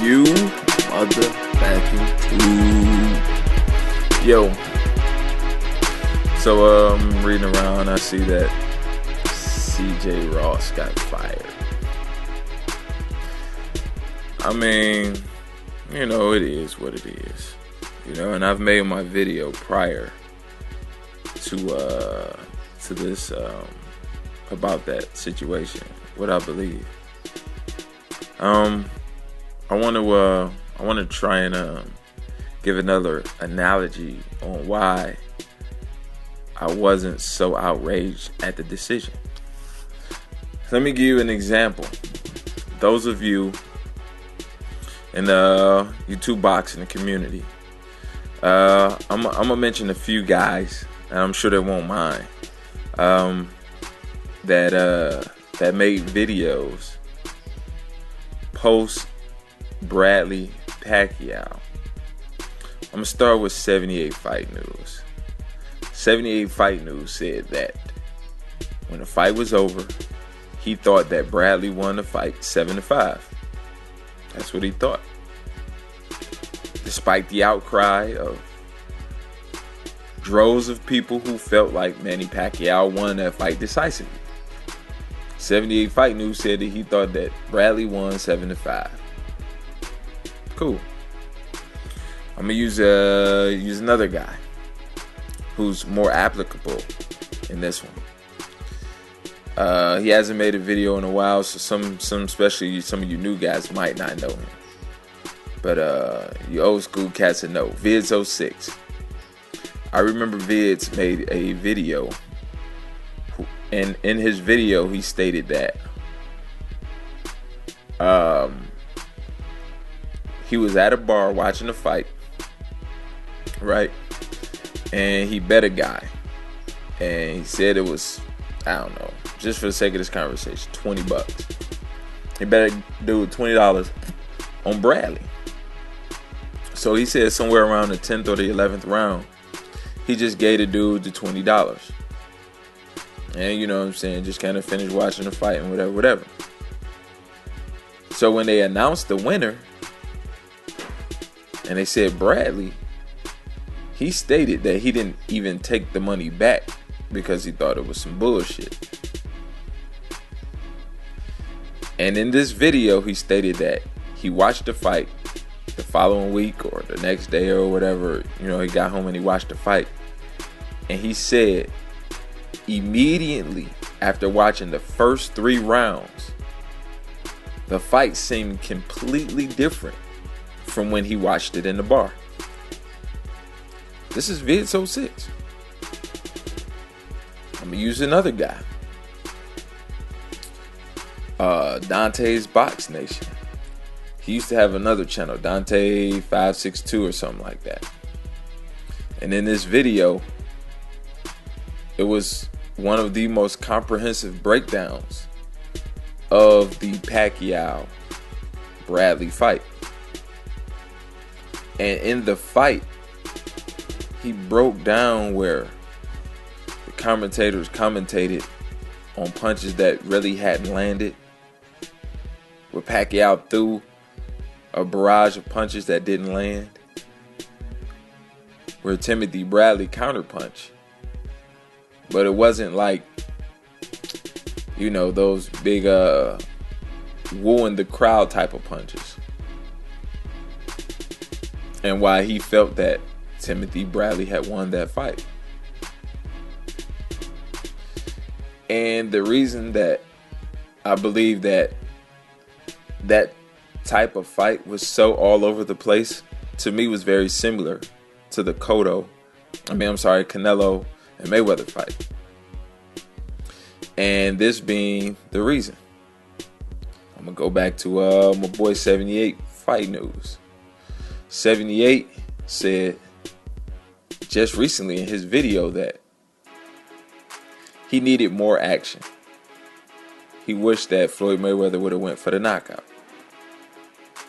You mother backing. Yo. So I'm reading around. I see that CJ Ross got fired. I mean, you know, it is what it is. You know, and I've made my video prior to this about that situation, what I believe. I want to try and give another analogy on why I wasn't so outraged at the decision. Let me give you an example. Those of you in the YouTube boxing community, I'm gonna mention a few guys, and I'm sure they won't mind, that made videos post Bradley Pacquiao. I'm gonna start with 78 Fight News. 78 Fight News said that when the fight was over, he thought that Bradley won the fight 7-5. That's what he thought. Despite the outcry of droves of people who felt like Manny Pacquiao won that fight decisively, 78 Fight News said that he thought that Bradley won 7-5. Cool. I'm gonna use another guy who's more applicable in this one. He hasn't made a video in a while, so some especially some of you new guys might not know him. But you old school cats will know. Vids06. I remember Vids made a video, and in his video he stated that he was at a bar watching a fight, right? And he bet a guy, and he said it was, I don't know, just for the sake of this conversation, $20. He bet a dude $20 on Bradley. So he said somewhere around the 10th or the 11th round, he just gave the dude the $20. And you know what I'm saying, just kind of finished watching the fight and whatever. So when they announced the winner, and they said Bradley, he stated that he didn't even take the money back because he thought it was some bullshit. And in this video, he stated that he watched the fight the following week or the next day or whatever. You know, he got home and he watched the fight. And he said immediately after watching the first 3 rounds, the fight seemed completely different from when he watched it in the bar. This is Vids06. I'm gonna use another guy. Dante's Box Nation. He used to have another channel, Dante 562 or something like that. And in this video, it was one of the most comprehensive breakdowns of the Pacquiao Bradley fight. And in the fight, he broke down where the commentators commentated on punches that really hadn't landed, where Pacquiao threw a barrage of punches that didn't land, where Timothy Bradley counterpunched, but it wasn't like, you know, those big wooing the crowd type of punches. And why he felt that Timothy Bradley had won that fight. And the reason that I believe that that type of fight was so all over the place, to me, was very similar to the Canelo and Mayweather fight. And this being the reason. I'm going to go back to my boy 78 Fight News. 78 said just recently in his video that he needed more action. He wished that Floyd Mayweather would have went for the knockout.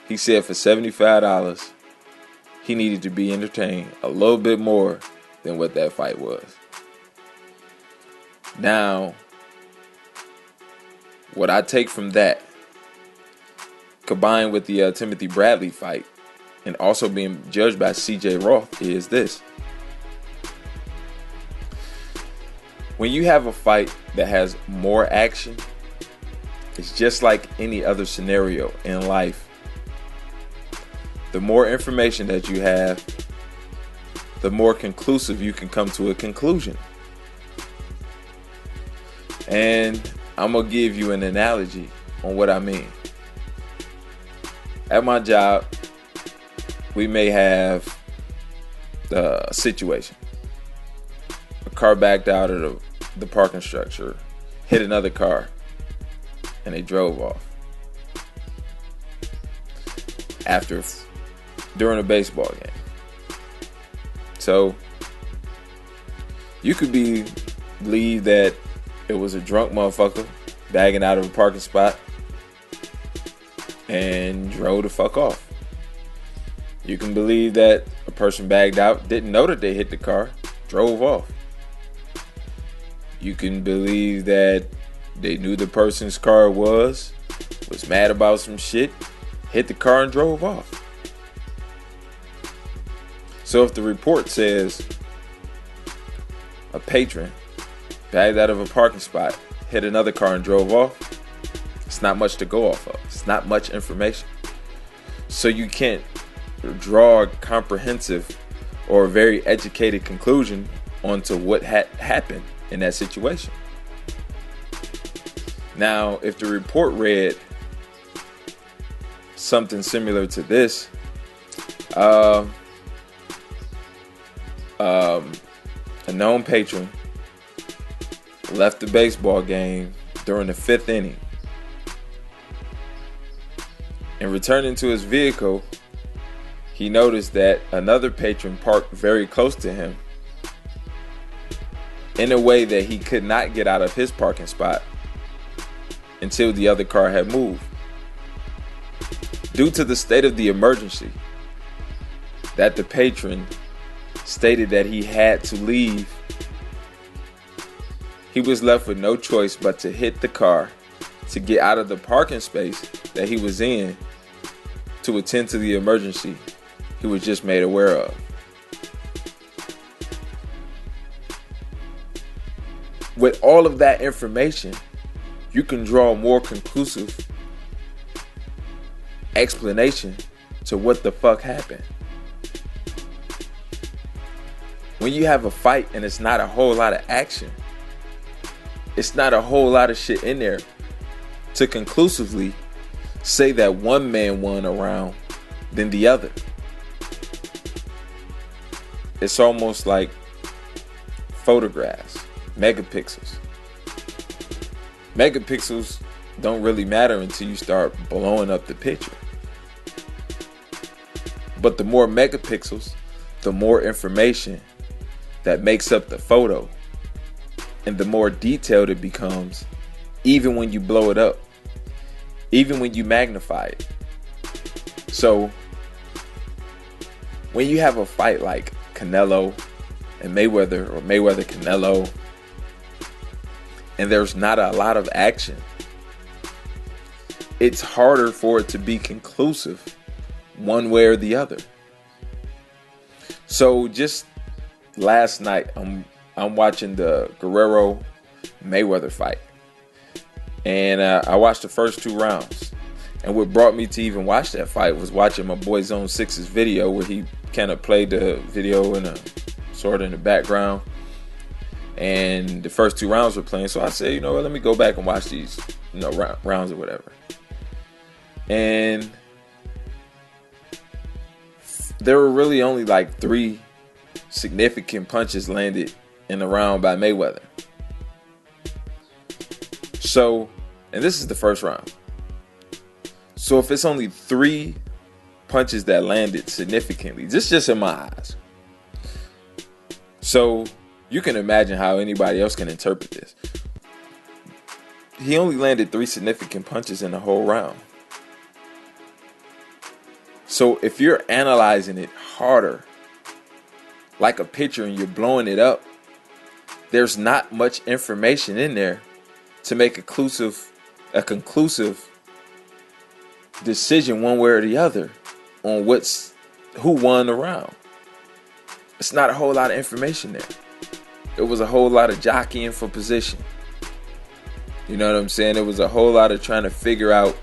He said for $75, he needed to be entertained a little bit more than what that fight was. Now, what I take from that combined with the Timothy Bradley fight, and also being judged by CJ Roth, is this. When you have a fight that has more action, it's just like any other scenario in life. The more information that you have, the more conclusive you can come to a conclusion. And I'm going to give you an analogy on what I mean. At my job, we may have a situation. A car backed out of the parking structure, hit another car, and they drove off. During a baseball game. So, you could believe that it was a drunk motherfucker bagging out of a parking spot and drove the fuck off. You can believe that a person bagged out, didn't know that they hit the car, drove off. You can believe that they knew the person's car was mad about some shit, hit the car and drove off. So if the report says a patron bagged out of a parking spot, hit another car and drove off, it's not much to go off of. It's not much information. So you can't draw a comprehensive or a very educated conclusion onto what happened in that situation. Now, if the report read something similar to this, a known patron left the baseball game during the 5th inning and returning to his vehicle, he noticed that another patron parked very close to him in a way that he could not get out of his parking spot until the other car had moved. Due to the state of the emergency that the patron stated that he had to leave, he was left with no choice but to hit the car to get out of the parking space that he was in to attend to the emergency he was just made aware of. With all of that information, you can draw a more conclusive explanation to what the fuck happened. When you have a fight and it's not a whole lot of action, it's not a whole lot of shit in there to conclusively say that one man won a round than the other. It's almost like photographs, megapixels. Megapixels don't really matter until you start blowing up the picture. But the more megapixels, the more information that makes up the photo, and the more detailed it becomes, even when you blow it up, even when you magnify it. So when you have a fight like Canelo and Mayweather, or Mayweather Canelo, and there's not a lot of action, it's harder for it to be conclusive one way or the other. So just last night, I'm watching the Guerrero Mayweather fight, and I watched the first 2 rounds. And what brought me to even watch that fight was watching my boy Zone 6's video, where he kind of played the video in a sort of in the background, and the first 2 rounds were playing. So I said, you know what, let me go back and watch these, rounds or whatever. And there were really only like 3 significant punches landed in the round by Mayweather. So, and this is the first round. So if it's only 3 punches that landed significantly, this just in my eyes. So you can imagine how anybody else can interpret this. He only landed 3 significant punches in the whole round. So if you're analyzing it harder, like a picture, and you're blowing it up, there's not much information in there to make a conclusive decision one way or the other on who won the round. It's not a whole lot of information there. It was a whole lot of jockeying for position. You know what I'm saying? It was a whole lot of trying to figure out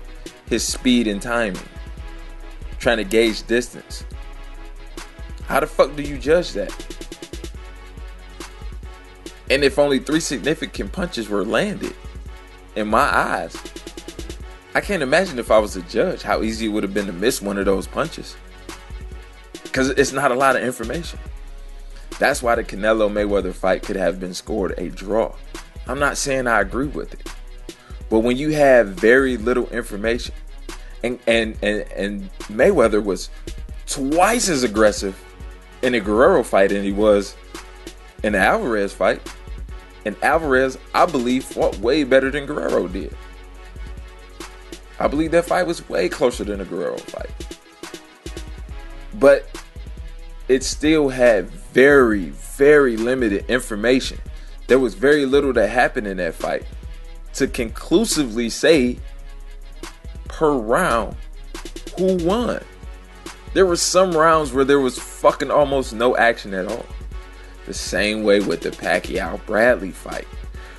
his speed and timing, trying to gauge distance. How the fuck do you judge that? And if only 3 significant punches were landed, in my eyes, I can't imagine if I was a judge how easy it would have been to miss one of those punches. Because it's not a lot of information. That's why the Canelo Mayweather fight could have been scored a draw. I'm not saying I agree with it. But when you have very little information, and Mayweather was twice as aggressive in the Guerrero fight than he was in the Alvarez fight. And Alvarez, I believe, fought way better than Guerrero did. I believe that fight was way closer than the Guerrero fight. But it still had very, very limited information. There was very little that happened in that fight to conclusively say per round who won. There were some rounds where there was fucking almost no action at all. The same way with the Pacquiao-Bradley fight.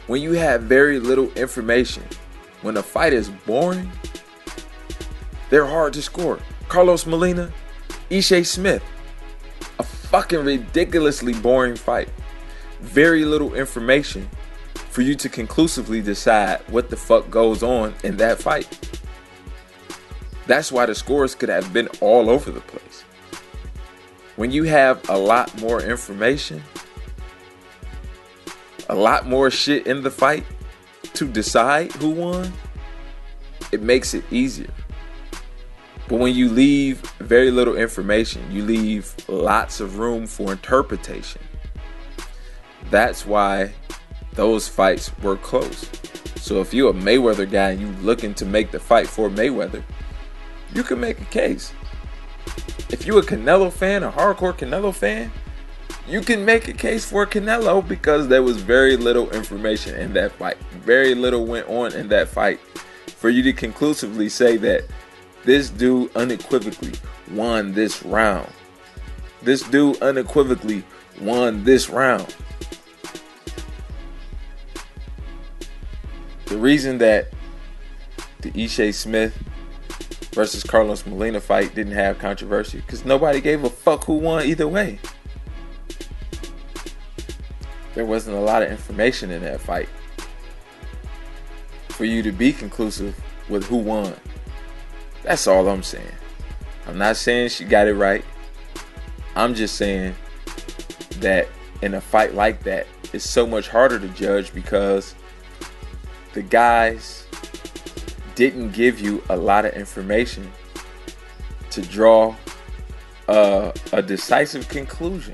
When you have very little information, when a fight is boring, they're hard to score. Carlos Molina, Ishe Smith, a fucking ridiculously boring fight. Very little information for you to conclusively decide what the fuck goes on in that fight. That's why the scores could have been all over the place. When you have a lot more information, a lot more shit in the fight to decide who won, it makes it easier. But when you leave very little information, you leave lots of room for interpretation. That's why those fights were close. So if you're a Mayweather guy and you looking to make the fight for Mayweather, you can make a case. If you're a Canelo fan, a hardcore Canelo fan, you can make a case for Canelo because there was very little information in that fight. Very little went on in that fight for you to conclusively say that this dude unequivocally won this round. This dude unequivocally won this round. The reason that the Ishe Smith versus Carlos Molina fight didn't have controversy because nobody gave a fuck who won either way. There wasn't a lot of information in that fight for you to be conclusive with who won. That's all I'm saying. I'm not saying she got it right. I'm just saying that in a fight like that, it's so much harder to judge because the guys didn't give you a lot of information to draw a decisive conclusion.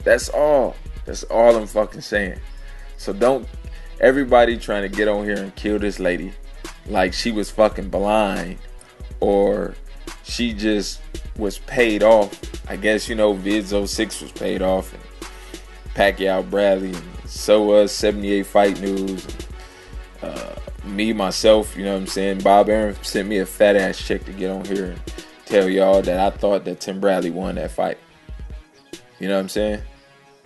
That's all. That's all I'm fucking saying. So don't everybody trying to get on here and kill this lady like she was fucking blind or she just was paid off. I guess, you know, Vids 06 was paid off and Pacquiao Bradley and so was 78 Fight News. Me, myself, you know what I'm saying? Bob Arum sent me a fat ass check to get on here and tell y'all that I thought that Tim Bradley won that fight. You know what I'm saying?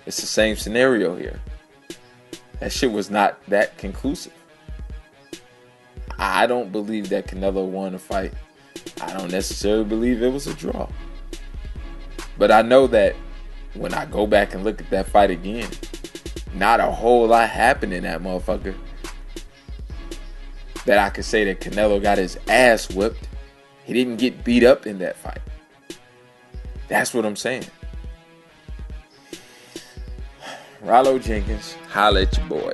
It's the same scenario here. That shit was not that conclusive. I don't believe that Canelo won the fight. I don't necessarily believe it was a draw. But I know that when I go back and look at that fight again, not a whole lot happened in that motherfucker that I could say that Canelo got his ass whipped. He didn't get beat up in that fight. That's what I'm saying. Rollo Jenkins, holla at your boy.